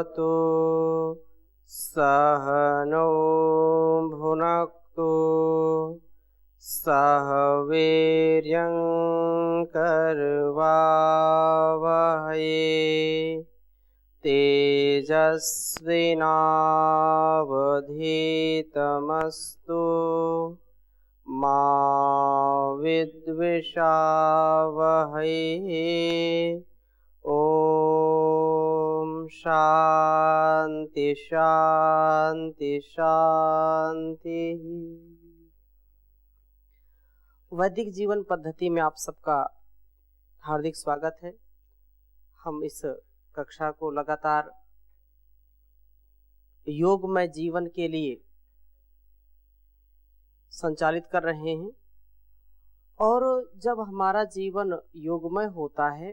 भवतु सहनौ भुनक्तु सह वीर्यं करवावहै तेजस्विनावधीतमस्तु मा विद्विषावहै। ओम शांति शांति शांति। वैदिक जीवन पद्धति में आप सबका हार्दिक स्वागत है। हम इस कक्षा को लगातार योगमय जीवन के लिए संचालित कर रहे हैं और जब हमारा जीवन योगमय होता है,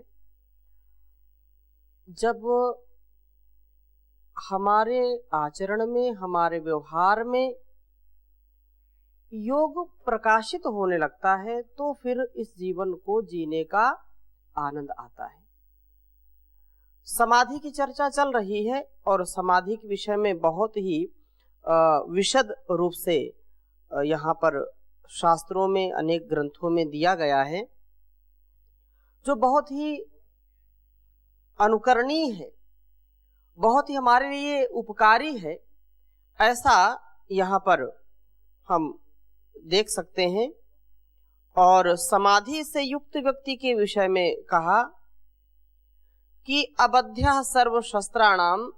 जब हमारे आचरण में, हमारे व्यवहार में योग प्रकाशित होने लगता है, तो फिर इस जीवन को जीने का आनंद आता है। समाधि की चर्चा चल रही है और समाधि के विषय में बहुत ही विशद रूप से यहाँ पर शास्त्रों में, अनेक ग्रंथों में दिया गया है, जो बहुत ही अनुकरणीय है, बहुत ही हमारे लिए उपकारी है, ऐसा यहाँ पर हम देख सकते हैं। और समाधि से युक्त व्यक्ति के विषय में कहा कि अबध्यः सर्वशस्त्राणाम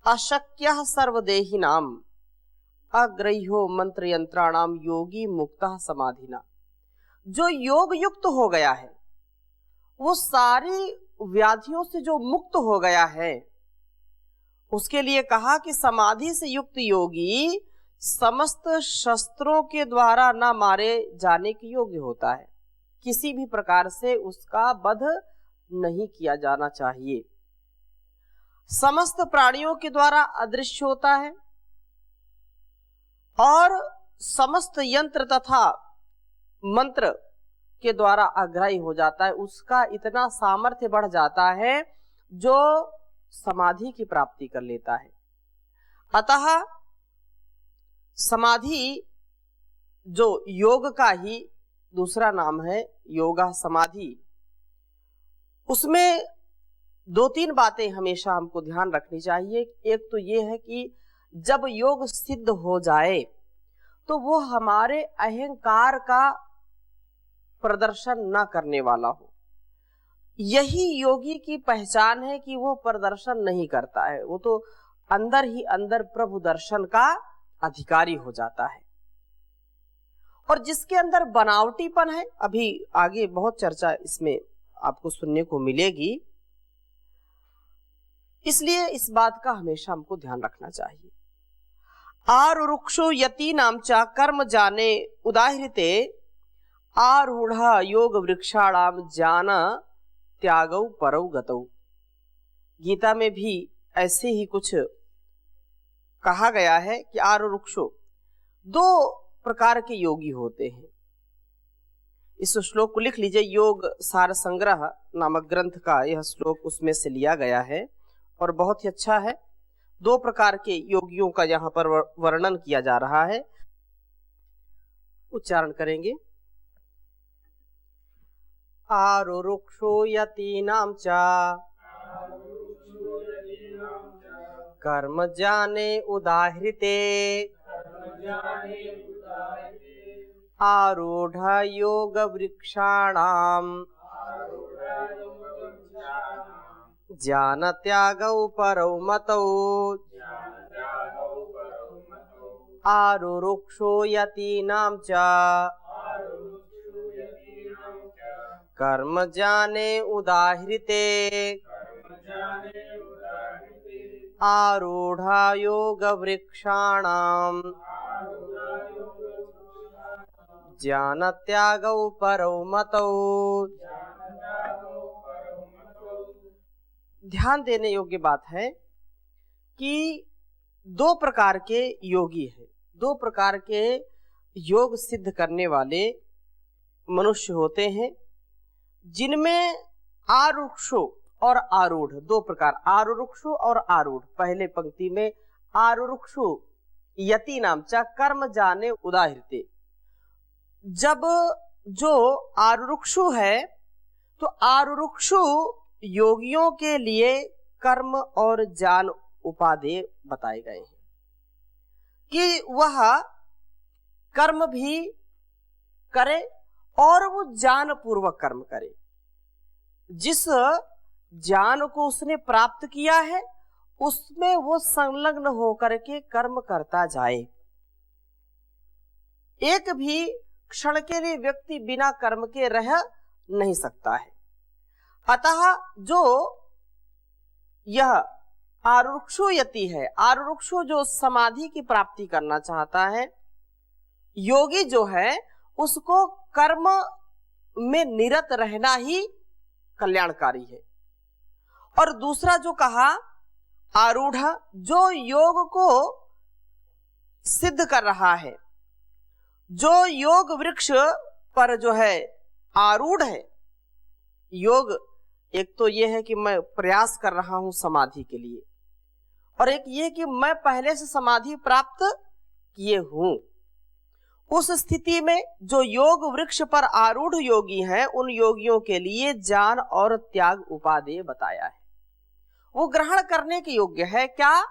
अशक्यः सर्वदेहिनाम अग्रह्यो मंत्र यंत्राणाम योगी मुक्तः समाधिना। जो योग युक्त हो गया है, वो सारी व्याधियों से जो मुक्त हो गया है, उसके लिए कहा कि समाधि से युक्त योगी समस्त शस्त्रों के द्वारा न मारे जाने के योग्य होता है। किसी भी प्रकार से उसका वध नहीं किया जाना चाहिए। समस्त प्राणियों के द्वारा अदृश्य होता है और समस्त यंत्र तथा मंत्र के द्वारा अग्राही हो जाता है। उसका इतना सामर्थ्य बढ़ जाता है जो समाधि की प्राप्ति कर लेता है। अतः समाधि जो योग का ही दूसरा नाम है, योगा समाधि, उसमें दो तीन बातें हमेशा हमको ध्यान रखनी चाहिए। एक तो ये है कि जब योग सिद्ध हो जाए तो वो हमारे अहंकार का प्रदर्शन न करने वाला हो। यही योगी की पहचान है कि वो प्रदर्शन नहीं करता है, वो तो अंदर ही अंदर प्रभु दर्शन का अधिकारी हो जाता है। और जिसके अंदर बनावटीपन है, अभी आगे बहुत चर्चा इसमें आपको सुनने को मिलेगी, इसलिए इस बात का हमेशा हमको ध्यान रखना चाहिए। आरुक्षो यतीनां च कर्म जाने उदाहृते आरूढ़ योग वृक्षाणाम ज्ञान त्यागौ परौ गतौ। गीता में भी ऐसे ही कुछ कहा गया है कि आरुक्षो, दो प्रकार के योगी होते हैं। इस श्लोक को लिख लीजिए, योग सार संग्रह नामक ग्रंथ का यह श्लोक उसमें से लिया गया है और बहुत ही अच्छा है। दो प्रकार के योगियों का यहाँ पर वर्णन किया जा रहा है। उच्चारण करेंगे। आरुक्षो यतीनां च कर्म जाने उदाहृते आरूढ़ योग वृक्षाणाम ज्ञान त्यागौ परौ मतौ। आरुक्षो यतीनां च कर्म जाने उदाहृते आरूढ़ योग वृक्षाणाम ज्ञान त्यागौ परौ मतौ। ध्यान देने योग्य बात है कि दो प्रकार के योगी हैं, दो प्रकार के योग सिद्ध करने वाले मनुष्य होते हैं, जिनमें आरुक्षो और आरूढ़, दो प्रकार, आरुरुक्षु और आरूढ़। पहले पंक्ति में आरुरुक्षु यति नाम चा कर्म जाने उदाहृते। जब जो आरुरुक्षु है तो आरुरुक्षु योगियों के लिए कर्म और ज्ञान उपादेय बताए गए हैं कि वह कर्म भी करे और वो ज्ञान पूर्वक कर्म करे। जिस ज्ञान को उसने प्राप्त किया है उसमें वो संलग्न होकर के कर्म करता जाए। एक भी क्षण के लिए व्यक्ति बिना कर्म के रह नहीं सकता है। अतः जो यह आरुरुक्षु यति है, आरुरुक्षु जो समाधि की प्राप्ति करना चाहता है, योगी जो है उसको कर्म में निरत रहना ही कल्याणकारी है। और दूसरा जो कहा आरूढ़, जो योग को सिद्ध कर रहा है, जो योग वृक्ष पर जो है आरूढ़ है। योग एक तो यह है कि मैं प्रयास कर रहा हूं समाधि के लिए, और एक ये कि मैं पहले से समाधि प्राप्त किए हूं। उस स्थिति में जो योग वृक्ष पर आरूढ़ योगी हैं, उन योगियों के लिए ज्ञान और त्याग उपादेय बताया है। वो ग्रहण करने के योग्य है क्या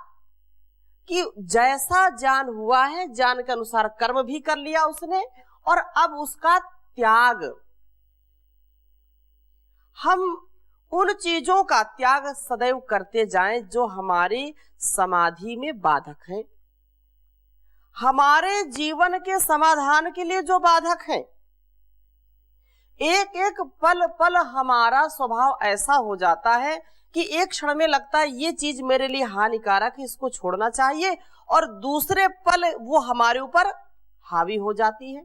कि जैसा ज्ञान हुआ है, ज्ञान के अनुसार कर्म भी कर लिया उसने, और अब उसका त्याग, हम उन चीजों का त्याग सदैव करते जाएं जो हमारी समाधि में बाधक हैं, हमारे जीवन के समाधान के लिए जो बाधक हैं। एक एक पल पल हमारा स्वभाव ऐसा हो जाता है कि एक क्षण में लगता है ये चीज मेरे लिए हानिकारक है, इसको छोड़ना चाहिए, और दूसरे पल वो हमारे ऊपर हावी हो जाती है।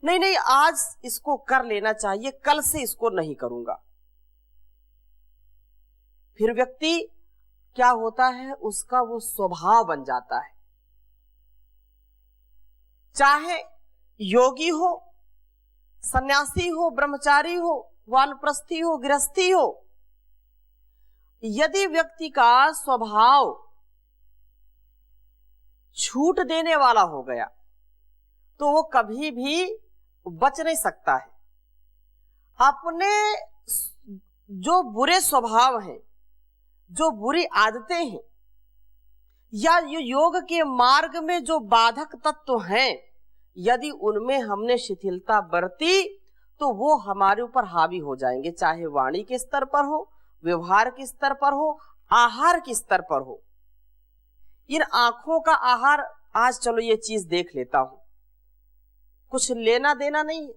नहीं नहीं, आज इसको कर लेना चाहिए, कल से इसको नहीं करूंगा। फिर व्यक्ति क्या होता है, उसका वो स्वभाव बन जाता है। चाहे योगी हो, सन्यासी हो, ब्रह्मचारी हो, वानप्रस्थी हो, गृहस्थी हो, यदि व्यक्ति का स्वभाव छूट देने वाला हो गया तो वो कभी भी बच नहीं सकता है। अपने जो बुरे स्वभाव हैं, जो बुरी आदतें हैं, या ये योग के मार्ग में जो बाधक तत्व हैं, यदि उनमें हमने शिथिलता बरती तो वो हमारे ऊपर हावी हो जाएंगे, चाहे वाणी के स्तर पर हो, व्यवहार के स्तर पर हो, आहार के स्तर पर हो। इन आंखों का आहार, आज चलो ये चीज देख लेता हूं, कुछ लेना देना नहीं है,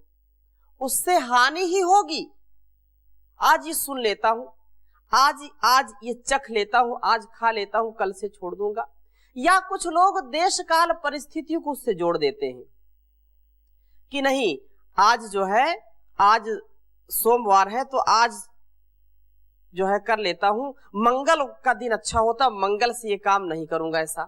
उससे हानि ही होगी। आज ये सुन लेता हूं, आज ये चख लेता हूं, आज खा लेता हूं, कल से छोड़ दूंगा। या कुछ लोग देश काल परिस्थितियों को उससे जोड़ देते हैं कि नहीं, आज जो है, आज सोमवार है तो आज जो है कर लेता हूं, मंगल का दिन अच्छा होता, मंगल से ये काम नहीं करूंगा। ऐसा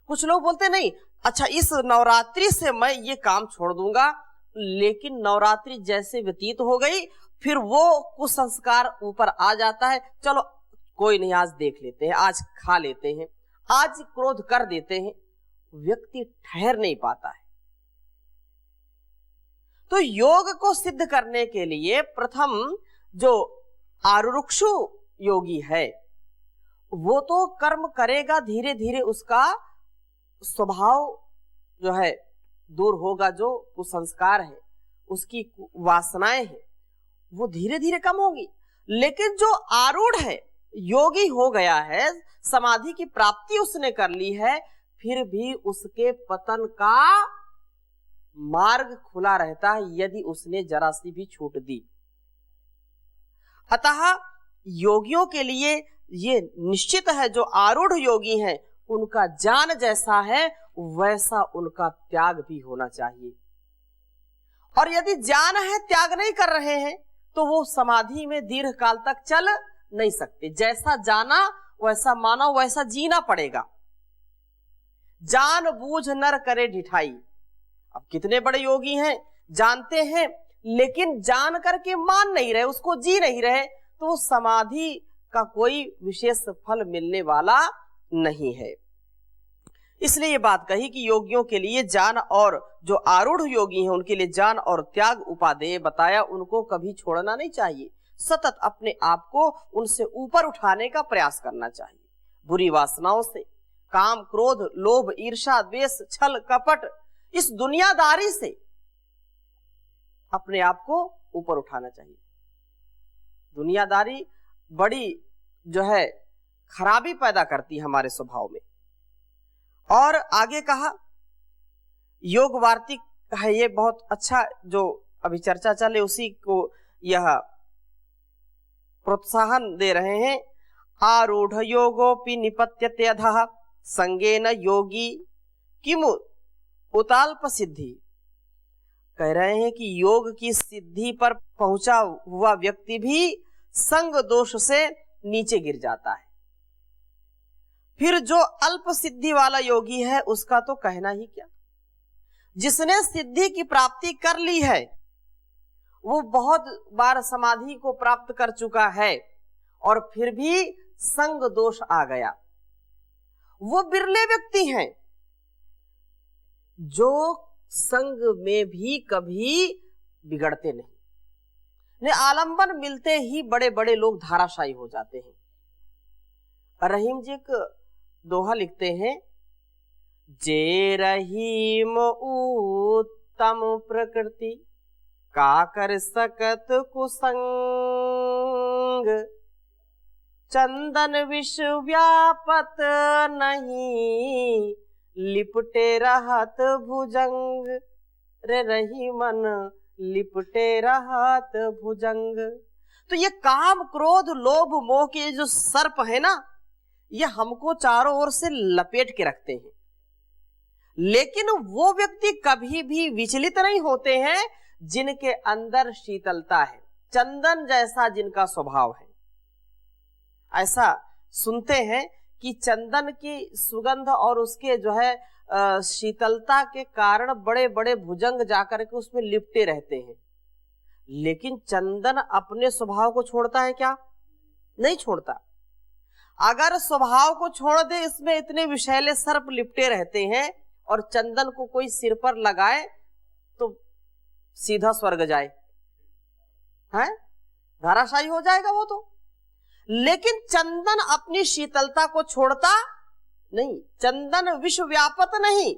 कुछ लोग बोलते नहीं, अच्छा इस नवरात्रि से मैं ये काम छोड़ दूंगा, लेकिन नवरात्रि जैसे व्यतीत हो गई फिर वो कुसंस्कार ऊपर आ जाता है, चलो कोई नहीं, आज देख लेते हैं, आज खा लेते हैं, आज क्रोध कर देते हैं। व्यक्ति ठहर नहीं पाता है। तो योग को सिद्ध करने के लिए प्रथम जो आरुरुक्षु योगी है वो तो कर्म करेगा, धीरे धीरे उसका स्वभाव जो है दूर होगा, जो कुसंस्कार है, उसकी वासनाएं हैं, वो धीरे धीरे कम होगी। लेकिन जो आरूढ़ है, योगी हो गया है, समाधि की प्राप्ति उसने कर ली है, फिर भी उसके पतन का मार्ग खुला रहता है यदि उसने जरा सी भी छूट दी। अतः योगियों के लिए ये निश्चित है, जो आरूढ़ योगी हैं उनका ज्ञान जैसा है वैसा उनका त्याग भी होना चाहिए। और यदि ज्ञान है, त्याग नहीं कर रहे हैं, तो वो समाधि में दीर्घ काल तक चल नहीं सकते। जैसा जाना वैसा माना, वैसा जीना पड़ेगा। जान बूझ नर करे ढिठाई। अब कितने बड़े योगी हैं, जानते हैं लेकिन जान करके मान नहीं रहे, उसको जी नहीं रहे, तो वो समाधि का कोई विशेष फल मिलने वाला नहीं है। इसलिए ये बात कही कि योगियों के लिए ज्ञान, और जो आरूढ़ योगी हैं उनके लिए ज्ञान और त्याग उपादेय बताया, उनको कभी छोड़ना नहीं चाहिए, सतत अपने आप को उनसे ऊपर उठाने का प्रयास करना चाहिए। बुरी वासनाओं से, काम, क्रोध, लोभ, ईर्ष्या, द्वेष, छल, कपट, इस दुनियादारी से अपने आप को ऊपर उठाना चाहिए। दुनियादारी बड़ी जो है खराबी पैदा करती है हमारे स्वभाव में। और आगे कहा, योग वार्तिक है ये बहुत अच्छा, जो अभी चर्चा चले उसी को यह प्रोत्साहन दे रहे हैं। आरूढ़ योगोपि निपत्यते अधः संगेन योगी किमु उताल्प सिद्धि। कह रहे हैं कि योग की सिद्धि पर पहुंचा हुआ व्यक्ति भी संग दोष से नीचे गिर जाता है। फिर जो अल्प सिद्धि वाला योगी है उसका तो कहना ही क्या। जिसने सिद्धि की प्राप्ति कर ली है, वो बहुत बार समाधि को प्राप्त कर चुका है, और फिर भी संग दोष आ गया। वो बिरले व्यक्ति हैं जो संग में भी कभी बिगड़ते नहीं। आलंबन मिलते ही बड़े बड़े लोग धाराशायी हो जाते हैं। रहीम जी एक दोहा लिखते हैं, जे रहीम उत्तम प्रकृति का कर सकत कुसंग, चंदन विष व्यापत नहीं लिपटे रहत भुजंग। रे रहीमन लिपटे रहत भुजंग। तो ये काम, क्रोध, लोभ, मोह के जो सर्प है ना, ये हमको चारों ओर से लपेट के रखते हैं, लेकिन वो व्यक्ति कभी भी विचलित नहीं होते हैं जिनके अंदर शीतलता है, चंदन जैसा जिनका स्वभाव है। ऐसा सुनते हैं कि चंदन की सुगंध और उसके जो है शीतलता के कारण बड़े बड़े भुजंग जाकर के उसमें लिपटे रहते हैं, लेकिन चंदन अपने स्वभाव को छोड़ता है क्या? नहीं छोड़ता। अगर स्वभाव को छोड़ दे, इसमें इतने विषैले सर्प लिपटे रहते हैं, और चंदन को कोई सिर पर लगाए तो सीधा स्वर्ग जाए, है धाराशायी हो जाएगा वो तो। लेकिन चंदन अपनी शीतलता को छोड़ता नहीं, चंदन विश्व व्यापत नहीं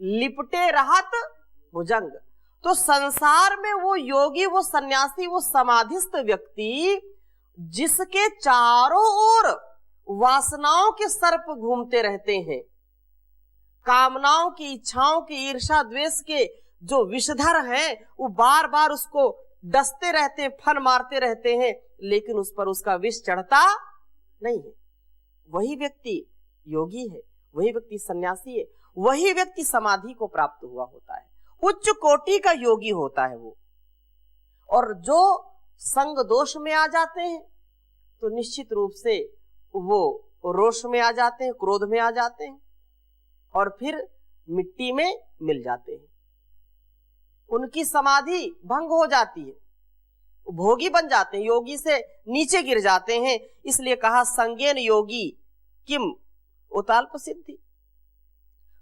लिपटे रहत भुजंग। तो संसार में वो योगी, वो सन्यासी, वो समाधिस्थ व्यक्ति जिसके चारों ओर वासनाओं के सर्प घूमते रहते हैं, कामनाओं की, इच्छाओं की, ईर्ष्या द्वेष के जो विषधर हैं, वो बार बार उसको डसते रहते हैं, फन मारते रहते हैं, लेकिन उस पर उसका विष चढ़ता नहीं है। वही व्यक्ति योगी है, वही व्यक्ति सन्यासी है, वही व्यक्ति समाधि को प्राप्त हुआ होता है, उच्च कोटि का योगी होता है वो। और जो संग दोष में आ जाते हैं तो निश्चित रूप से वो रोष में आ जाते हैं, क्रोध में आ जाते हैं, और फिर मिट्टी में मिल जाते हैं। उनकी समाधि भंग हो जाती है, भोगी बन जाते हैं, योगी से नीचे गिर जाते हैं। इसलिए कहा संगेन योगी किम उताल्प सिद्धि।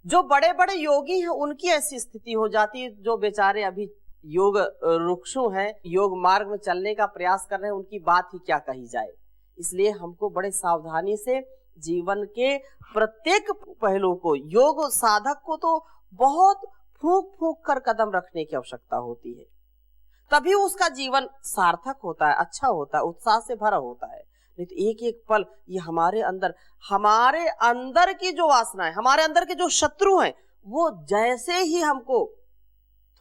जो बड़े बड़े योगी हैं उनकी ऐसी स्थिति हो जाती है, जो बेचारे अभी योग रुक्षु हैं, योग मार्ग में चलने का प्रयास कर रहे हैं, उनकी बात ही क्या कही जाए। इसलिए हमको बड़े सावधानी से जीवन के प्रत्येक पहलू को, योग साधक को तो बहुत फूंक फूंक कर कदम रखने की आवश्यकता होती है, तभी उसका जीवन सार्थक होता है, अच्छा होता है, उत्साह से भरा होता है। नहीं तो एक एक पल ये हमारे अंदर की जो वासना है, हमारे अंदर के जो शत्रु हैं, वो जैसे ही हमको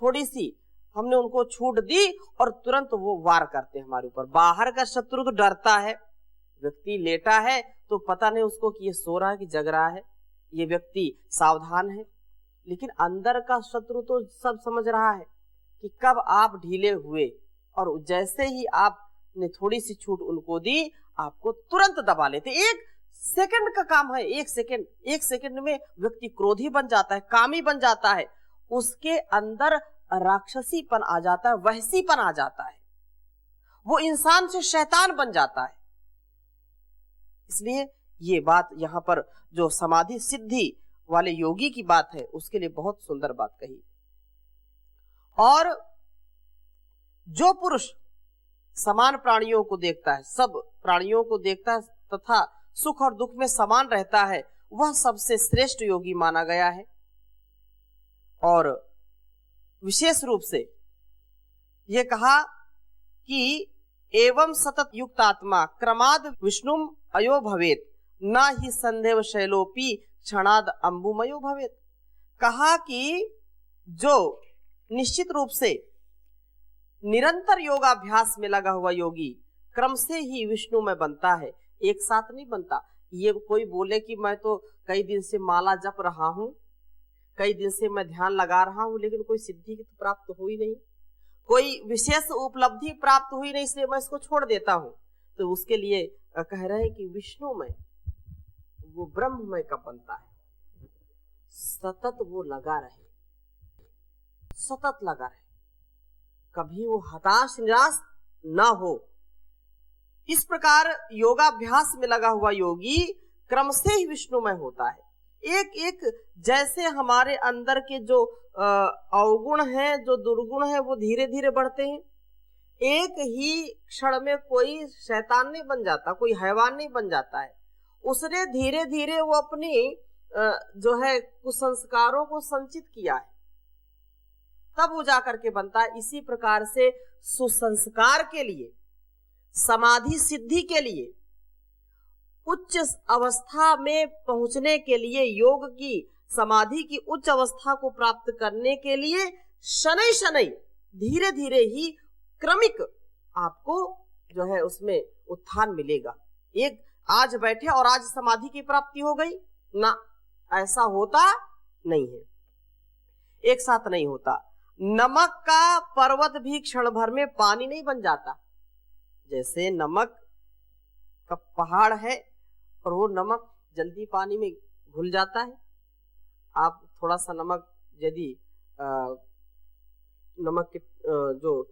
थोड़ी सी हमने उनको छूट दी और तुरंत वो वार करते हैं हमारे ऊपर। बाहर का शत्रु तो डरता है, व्यक्ति लेटा है तो पता नहीं उसको कि ये सो रहा है कि जग रहा है, ये व्यक्ति सावधान है, लेकिन अंदर का शत्रु तो सब समझ रहा है कि कब आप ढीले हुए, और जैसे ही आपने थोड़ी सी छूट उनको दी, आपको तुरंत दबा लेते। एक सेकंड का काम है, एक सेकंड में व्यक्ति क्रोधी बन जाता है, कामी बन जाता है, उसके अंदर राक्षसीपन आ जाता है, वहसीपन आ जाता है, वो इंसान से शैतान बन जाता है। इसलिए ये बात यहाँ पर जो समाधि सिद्धि वाले योगी की बात है उसके लिए बहुत सुंदर बात कही। और जो पुरुष समान प्राणियों को देखता है, सब प्राणियों को देखता है तथा सुख और दुख में समान रहता है, वह सबसे श्रेष्ठ योगी माना गया है। और विशेष रूप से ये कहा कि एवं सतत युक्त आत्मा क्रमाद विष्णुम अयो भवेत ना ही संदेव शैलोपी क्षणाद अंबुमयो भवेत। कहा कि जो निश्चित रूप से निरंतर योगाभ्यास में लगा हुआ योगी क्रम से ही विष्णु में बनता है, एक साथ नहीं बनता। ये कोई बोले कि मैं तो कई दिन से माला जप रहा हूं, कई दिन से मैं ध्यान लगा रहा हूं, लेकिन कोई सिद्धि तो प्राप्त हुई नहीं, कोई विशेष उपलब्धि प्राप्त हुई नहीं, इसलिए मैं इसको छोड़ देता हूं। तो उसके लिए कह रहे हैं कि विष्णु में वो ब्रह्म में कब बनता है, सतत वो लगा रहे, सतत लगा रहे, कभी वो हताश निराश ना हो। इस प्रकार योगाभ्यास में लगा हुआ योगी क्रम से ही विष्णुमय होता है। एक एक जैसे हमारे अंदर के जो अवगुण हैं, जो दुर्गुण हैं, वो धीरे धीरे बढ़ते हैं। एक ही क्षण में कोई शैतान नहीं बन जाता, कोई हैवान नहीं बन जाता है। उसने धीरे धीरे वो अपनी जो है कुसंस्कारों को संचित किया है, तब वो जाकर के बनता है। इसी प्रकार से सुसंस्कार के लिए, समाधि सिद्धि के लिए, उच्च अवस्था में पहुंचने के लिए, योग की समाधि की उच्च अवस्था को प्राप्त करने के लिए शनै शनै धीरे धीरे ही क्रमिक आपको जो है उसमें उत्थान मिलेगा। एक आज बैठे और आज समाधि की प्राप्ति हो गई ना, ऐसा होता नहीं है, एक साथ नहीं होता। नमक का पर्वत भी क्षण भर में पानी नहीं बन जाता। जैसे नमक का पहाड़ है और वो नमक जल्दी पानी में घुल जाता है। आप थोड़ा सा नमक यदि नमक के जो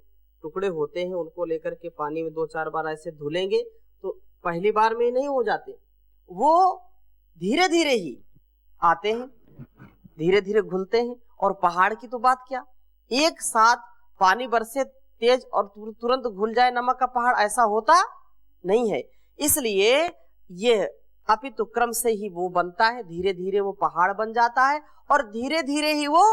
टुकड़े होते हैं उनको लेकर के पानी में 2-4 बार ऐसे धुलेंगे तो पहली बार में नहीं हो जाते, वो धीरे धीरे ही आते हैं, धीरे धीरे घुलते हैं। और पहाड़ की तो बात क्या, एक साथ पानी बरसे तेज और तुरंत घुल जाए नमक का पहाड़, ऐसा होता नहीं है। इसलिए ये अपितु क्रम से ही वो बनता है, धीरे धीरे वो पहाड़ बन जाता है और धीरे धीरे ही वो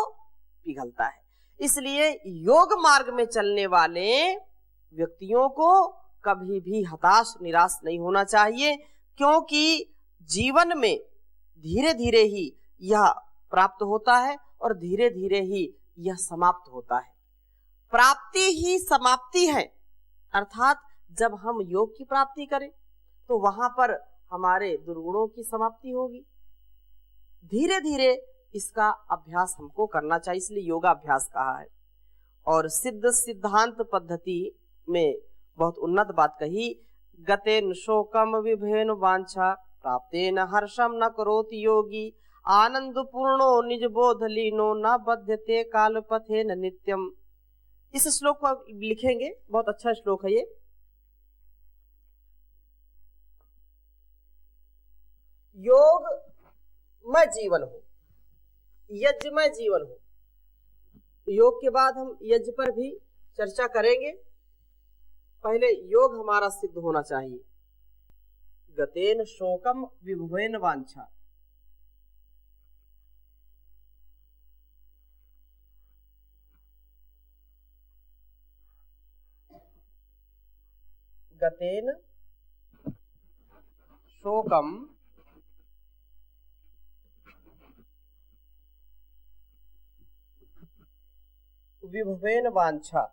पिघलता है। इसलिए योग मार्ग में चलने वाले व्यक्तियों को कभी भी हताश निराश नहीं होना चाहिए, क्योंकि जीवन में धीरे धीरे ही यह प्राप्त होता है और धीरे धीरे ही यह समाप्त होता है। प्राप्ति ही समाप्ति है, अर्थात जब हम योग की प्राप्ति करें तो वहां पर हमारे दुर्गुणों की समाप्ति होगी। धीरे धीरे इसका अभ्यास हमको करना चाहिए, इसलिए योगाभ्यास कहा है। और सिद्ध सिद्धांत पद्धति में बहुत उन्नत बात कही, गतेन शोकम विभेन वांछा प्राप्तेन हर्षम न करोति योगी आनंद पूर्णो निज बोध लीनो न बध्यते काल पथेन नित्यम। इस श्लोक को लिखेंगे, बहुत अच्छा श्लोक है ये। योग में जीवन हो, यज्ञ में जीवन हो। योग के बाद हम यज्ञ पर भी चर्चा करेंगे, पहले योग हमारा सिद्ध होना चाहिए। गतेन शोकम विभुवेन वांछा, गतेन शोकम विभुवेन वांछा।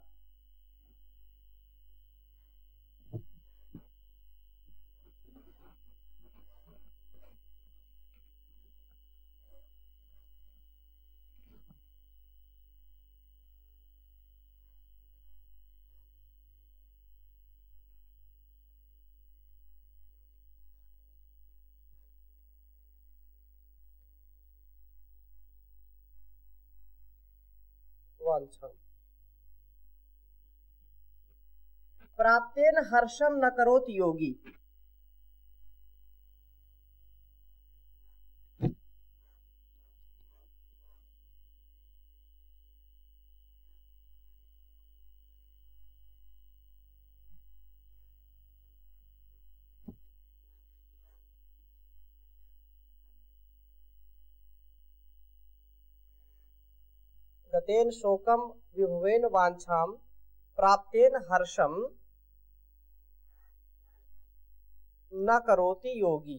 वांछा प्राप्तेन हर्षम न करोति योगी। गतेन शोकम विभवेन वांछाम प्राप्तेन हर्षम न करोति योगी।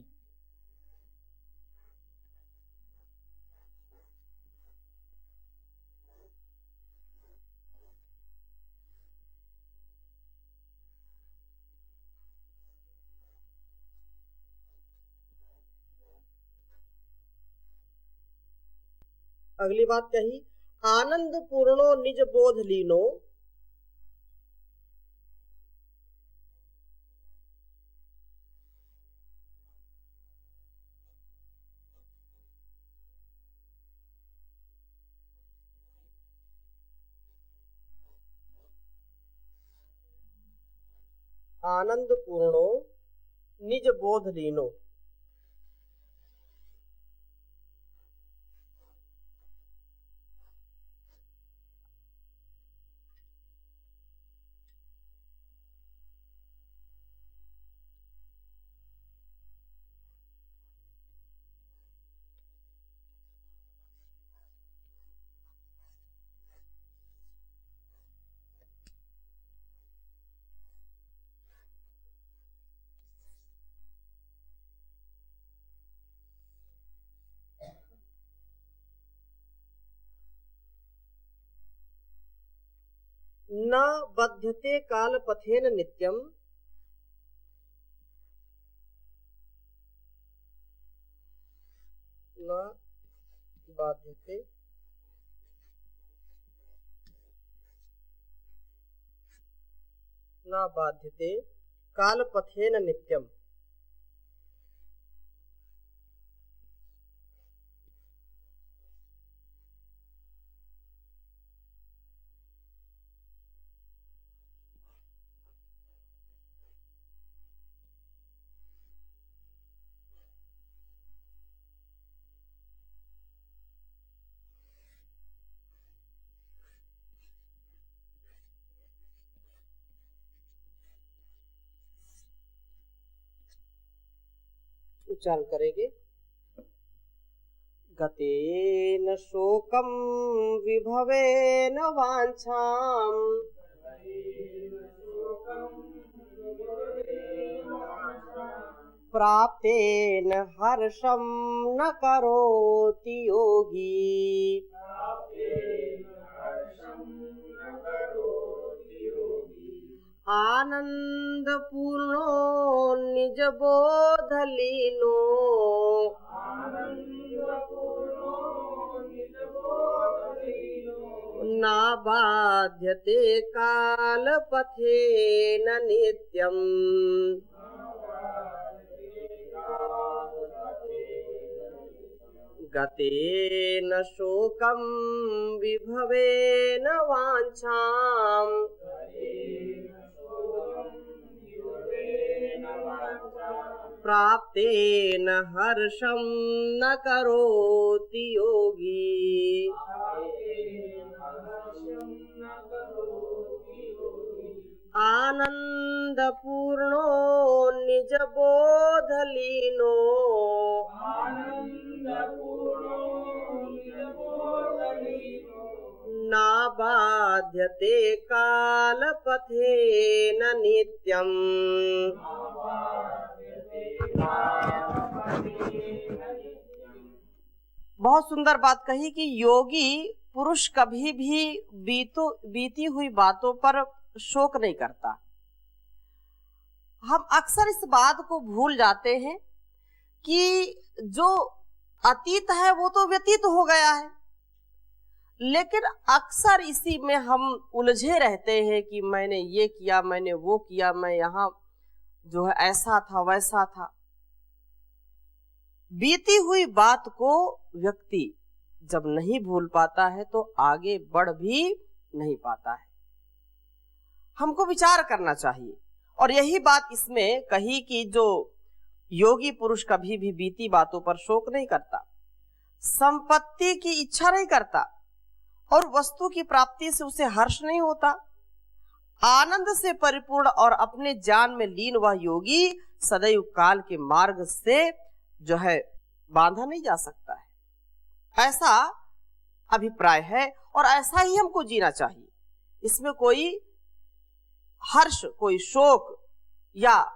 अगली बात कही, आनंद पूर्णो निज बोध लीनो। आनंद पूर्णो निज बोध लीनो। न बध्यते काल पथेन नित्यम। न बाध्यते न बाध्यते काल पथेन नित्यम। उच्चारण करेंगे, गतेन शोकम विभवेन वांछाम प्राप्तेन हर्षम न करोति योगी। आनंद पूर्णो निज बोध लीनो। ना बाध्यते काल पथेन नित्यम। गतेन शोकम विभवेन वांछाम प्राप्तेन हर्षम न करोति योगी। आनंद पूर्णो निज बोध लीनो। ना बाध्यते काल पथेन नित्यम। बहुत सुंदर बात कही कि योगी पुरुष कभी भी बीती हुई बातों पर शोक नहीं करता। हम अक्सर इस बात को भूल जाते हैं कि जो अतीत है वो तो व्यतीत हो गया है, लेकिन अक्सर इसी में हम उलझे रहते हैं कि मैंने ये किया, मैंने वो किया, मैं यहाँ जो है ऐसा था वैसा था। बीती हुई बात को व्यक्ति जब नहीं भूल पाता है तो आगे बढ़ भी नहीं पाता है। हमको विचार करना चाहिए। और यही बात इसमें कही कि जो योगी पुरुष कभी भी बीती बातों पर शोक नहीं करता, संपत्ति की इच्छा नहीं करता और वस्तु की प्राप्ति से उसे हर्ष नहीं होता। आनंद से परिपूर्ण और अपने ज्ञान में लीन वह योगी सदैव काल के मार्ग से जो है बांधा नहीं जा सकता है। ऐसा अभिप्राय है और ऐसा ही हमको जीना चाहिए। इसमें कोई हर्ष, कोई शोक या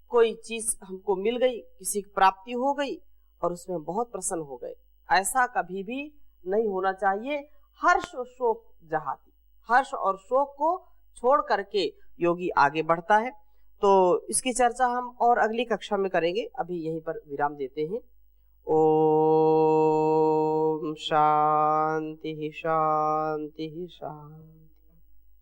कोई चीज हमको मिल गई, किसी की प्राप्ति हो गई और उसमें बहुत प्रसन्न हो गए, ऐसा कभी भी नहीं होना चाहिए। हर्ष और शोक जहाती, हर्ष और शोक को छोड़ करके योगी आगे बढ़ता है। तो इसकी चर्चा हम और अगली कक्षा में करेंगे। अभी यहीं पर विराम देते हैं। ओम शांति शांति शांति।